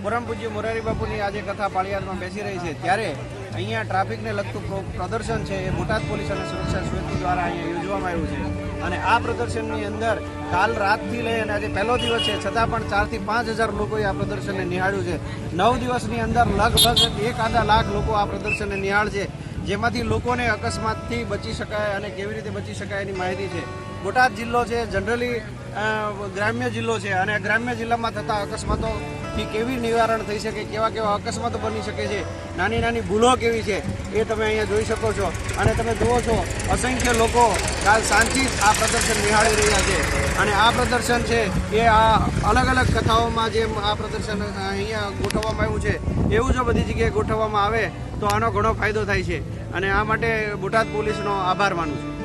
પરમ પૂજ્ય મોરારી બાપુની આજે કથા પાળિયાદમાં બેસી રહી છે ત્યારે અહીંયા ટ્રાફિકને લગતું પ્રદર્શન છે એ બોટાદ પોલીસ અને સુરક્ષા સમિતિ દ્વારા અહીંયા યોજવામાં આવ્યું છે અને આ પ્રદર્શનની અંદર કાલ રાતથી લઈ અને આજે પહેલો દિવસ છે છતાં પણ 4 થી 5 હજાર લોકોએ આ પ્રદર્શનને નિહાળ્યું છે। 9 દિવસની અંદર લગભગ 1.5 લાખ લોકો આ પ્રદર્શનને નિહાળશે, જેમાંથી લોકોને અકસ્માતથી બચી શકાય અને કેવી રીતે બચી શકાય એની માહિતી છે। બોટાદ જિલ્લો છે જનરલી ગ્રામ્ય જિલ્લો છે અને ગ્રામ્ય જિલ્લામાં થતા અકસ્માતોથી કેવી નિવારણ થઈ શકે, કેવા અકસ્માતો બની શકે છે, નાની નાની ભૂલો કેવી છે એ તમે અહીંયા જોઈ શકો છો। અને તમે જુઓ છો અસંખ્ય લોકો કાલ સાંજથી જ આ પ્રદર્શન નિહાળી રહ્યા છે અને આ પ્રદર્શન છે એ આ અલગ અલગ કથાઓમાં જેમ આ પ્રદર્શન અહીંયા ગોઠવવામાં આવ્યું છે એવું જો બધી જગ્યાએ ગોઠવવામાં આવે તો આનો ઘણો ફાયદો થાય છે અને આ માટે બોટાદ પોલીસનો આભાર માનું છું।